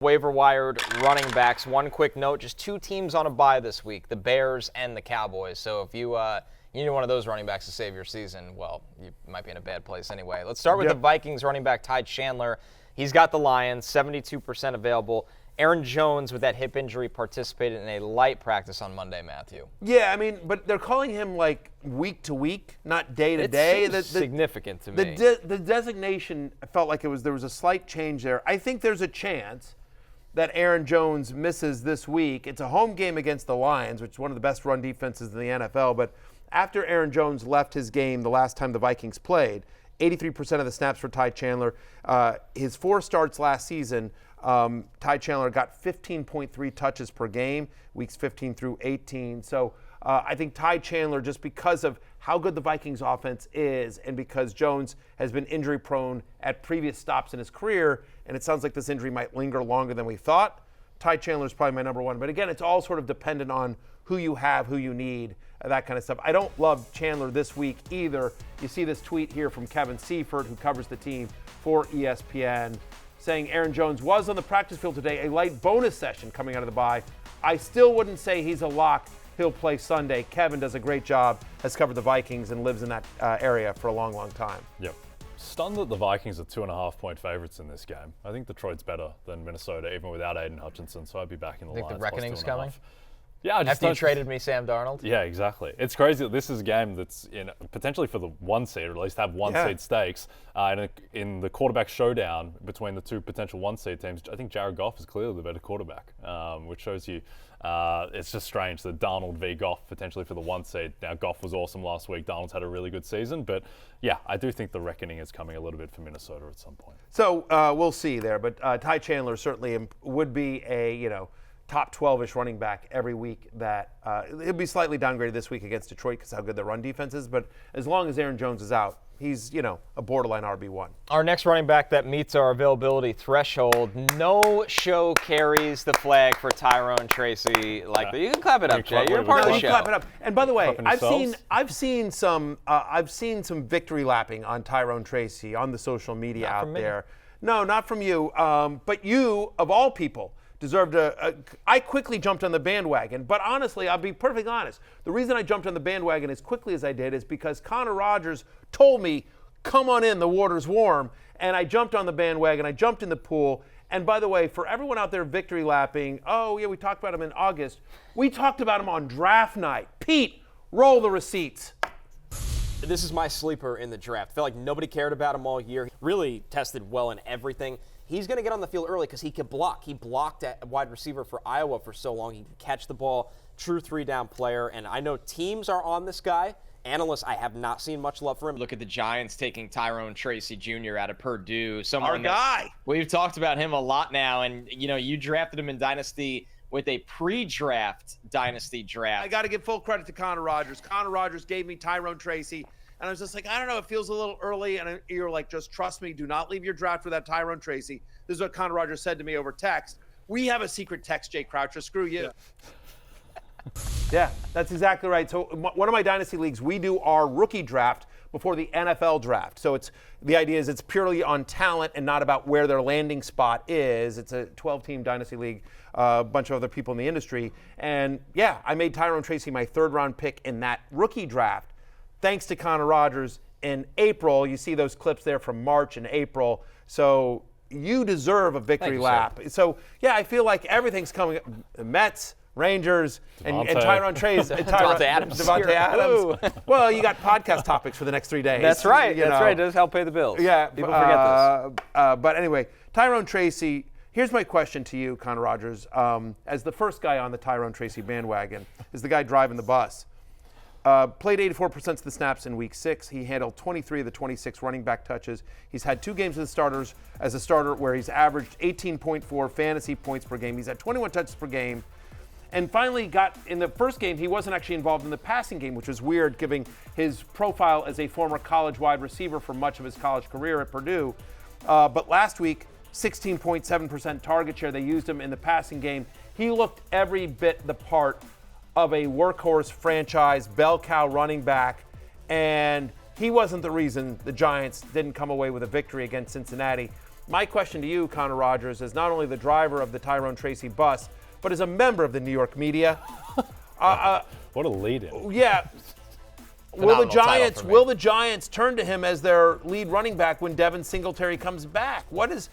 Waiver wired running backs. One quick note, just 2 teams on a bye this week, the Bears and the Cowboys. So if you need one of those running backs to save your season, well, you might be in a bad place anyway. Let's start with the Vikings running back Ty Chandler. He's got the Lions, 72% available. Aaron Jones, with that hip injury, participated in a light practice on Monday, Matthew. Yeah, I mean, but they're calling him like week to week, not day to day. It's significant to me. The designation felt like there was a slight change there. I think there's a chance that Aaron Jones misses this week. It's a home game against the Lions, which is one of the best run defenses in the NFL. But after Aaron Jones left his game the last time the Vikings played, 83% of the snaps for Ty Chandler. His 4 starts last season, Ty Chandler got 15.3 touches per game, weeks 15 through 18. So I think Ty Chandler, just because of how good the Vikings offense is and because Jones has been injury prone at previous stops in his career, and it sounds like this injury might linger longer than we thought, Ty Chandler is probably my number 1. But again, it's all sort of dependent on who you have, who you need, that kind of stuff. I don't love Chandler this week either. You see this tweet here from Kevin Seifert, who covers the team for ESPN, saying Aaron Jones was on the practice field today, a light bonus session coming out of the bye. I still wouldn't say he's a lock. He'll play Sunday. Kevin does a great job, has covered the Vikings and lives in that area for a long, long time. Yep. Stunned that the Vikings are 2.5-point favorites in this game. I think Detroit's better than Minnesota, even without Aiden Hutchinson, so I'd be backing the Lions. Think the reckoning's coming? Yeah, I just after you traded me Sam Darnold? Yeah, exactly. It's crazy that this is a game that's potentially for the 1 seed, or at least have 1 seed stakes. In the quarterback showdown between the 2 potential 1 seed teams, I think Jared Goff is clearly the better quarterback, which shows you it's just strange that Darnold v. Goff potentially for the 1 seed. Now, Goff was awesome last week. Darnold's had a really good season. But, yeah, I do think the reckoning is coming a little bit for Minnesota at some point. So we'll see there. But Ty Chandler certainly would be a, top 12-ish running back every week. That he'll be slightly downgraded this week against Detroit because how good their run defense is. But as long as Aaron Jones is out, he's, a borderline RB1. Our next running back that meets our availability threshold, no show carries the flag for Tyrone Tracy. You can clap it up, Jay. You're a part of the show. Clap it up. And by the way, I've seen some victory lapping on Tyrone Tracy on the social media out there. No, not from you. But you, of all people, deserved I quickly jumped on the bandwagon, but honestly, I'll be perfectly honest. The reason I jumped on the bandwagon as quickly as I did is because Connor Rogers told me, come on in, the water's warm, and I jumped on the bandwagon, I jumped in the pool, and by the way, for everyone out there victory lapping, oh yeah, we talked about him in August, we talked about him on draft night. Pete, roll the receipts. This is my sleeper in the draft. I feel like nobody cared about him all year. He really tested well in everything. He's going to get on the field early because he can block. He blocked at wide receiver for Iowa for so long. He can catch the ball, true 3-down player. And I know teams are on this guy. Analysts, I have not seen much love for him. Look at the Giants taking Tyrone Tracy Jr. out of Purdue. Our guy. We've talked about him a lot now. And, you drafted him in Dynasty with a pre-draft Dynasty draft. I got to give full credit to Connor Rogers. Connor Rogers gave me Tyrone Tracy. And I was just like, I don't know, it feels a little early. And you're like, just trust me, do not leave your draft without Tyrone Tracy. This is what Connor Rogers said to me over text. We have a secret text, Jay Croucher. Screw you. Yeah, that's exactly right. So one of my dynasty leagues, we do our rookie draft before the NFL draft. So the idea is it's purely on talent and not about where their landing spot is. It's a 12-team dynasty league, a bunch of other people in the industry. And yeah, I made Tyrone Tracy my 3rd-round pick in that rookie draft. Thanks to Connor Rogers in April. You see those clips there from March and April. So you deserve a victory lap. So, yeah, I feel like everything's coming up. Mets, Rangers, and Tyrone Tracy. Devontae Adams. Well, you got podcast topics for the next 3 days. That's right. That's right. It does help pay the bills. Yeah. People forget this. But anyway, Tyrone Tracy, here's my question to you, Connor Rogers. As the first guy on the Tyrone Tracy bandwagon, is the guy driving the bus. Played 84% of the snaps in week 6. He handled 23 of the 26 running back touches. He's had 2 games as a starter where he's averaged 18.4 fantasy points per game. He's had 21 touches per game. And finally in the first game, he wasn't actually involved in the passing game, which was weird given his profile as a former college wide receiver for much of his college career at Purdue. But last week, 16.7% target share. They used him in the passing game. He looked every bit the part of a workhorse franchise, bell cow running back, and he wasn't the reason the Giants didn't come away with a victory against Cincinnati. My question to you, Connor Rogers, is not only the driver of the Tyrone Tracy bus, but as a member of the New York media. What a lead-in. Yeah. Phenomenal title for me. Will the Giants turn to him as their lead running back when Devin Singletary comes back? Because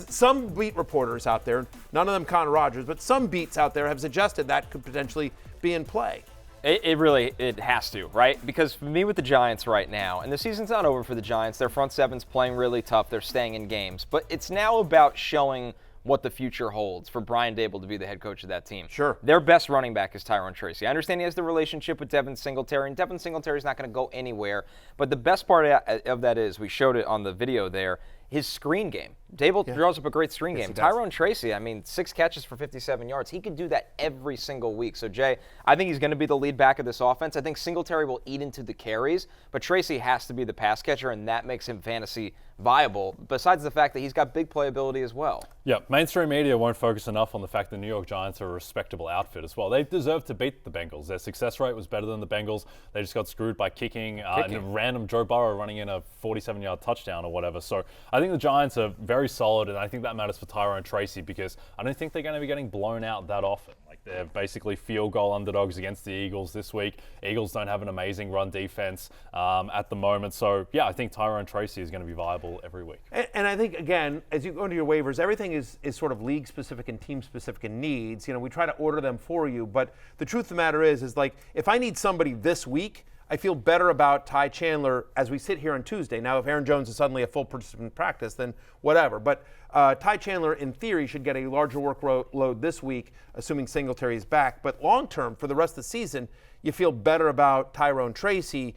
some beat reporters out there, none of them Connor Rogers, but some beats out there have suggested that could potentially be in play. It has to, right? Because for me with the Giants right now, and the season's not over for the Giants, their front seven's playing really tough, they're staying in games, but it's now about showing what the future holds for Brian Dable to be the head coach of that team. Sure. Their best running back is Tyrone Tracy. I understand he has the relationship with Devin Singletary, and Devin Singletary's not going to go anywhere, but the best part of that is, we showed it on the video there, his screen game. Dable draws up a great screen game. Tyrone Tracy, 6 catches for 57 yards. He could do that every single week. So, Jay, I think he's going to be the lead back of this offense. I think Singletary will eat into the carries, but Tracy has to be the pass catcher, and that makes him fantasy viable, besides the fact that he's got big playability as well. Yeah, mainstream media won't focus enough on the fact the New York Giants are a respectable outfit as well. They deserve to beat the Bengals. Their success rate was better than the Bengals. They just got screwed by kicking. And a random Joe Burrow running in a 47-yard touchdown or whatever. So I think the Giants are very solid, and I think that matters for Tyrone Tracy because I don't think they're going to be getting blown out that often. They're basically field goal underdogs against the Eagles this week. Eagles don't have an amazing run defense at the moment. So, yeah, I think Tyrone Tracy is going to be viable every week. And I think, again, as you go into your waivers, everything is sort of league-specific and team-specific in needs. We try to order them for you. But the truth of the matter is like, if I need somebody this week, I feel better about Ty Chandler as we sit here on Tuesday. Now, if Aaron Jones is suddenly a full participant practice, then whatever. But Ty Chandler, in theory, should get a larger workload this week, assuming Singletary is back. But long-term, for the rest of the season, you feel better about Tyrone Tracy,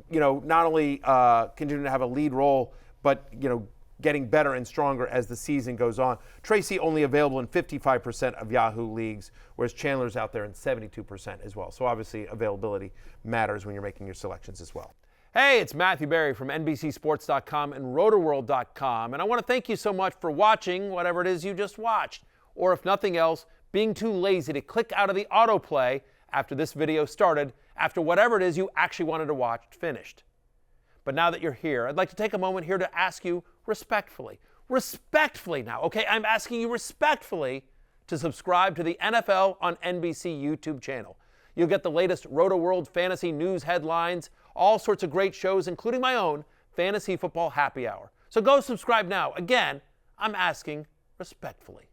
not only continuing to have a lead role, but, getting better and stronger as the season goes on. Tracy only available in 55% of Yahoo leagues, whereas Chandler's out there in 72% as well. So obviously availability matters when you're making your selections as well. Hey, it's Matthew Berry from NBCSports.com and Rotorworld.com, and I want to thank you so much for watching whatever it is you just watched, or if nothing else, being too lazy to click out of the autoplay after this video started, after whatever it is you actually wanted to watch finished. But now that you're here, I'd like to take a moment here to ask you respectfully now, okay? I'm asking you respectfully to subscribe to the NFL on NBC YouTube channel. You'll get the latest Roto-World fantasy news headlines, all sorts of great shows, including my own Fantasy Football Happy Hour. So go subscribe now. Again, I'm asking respectfully.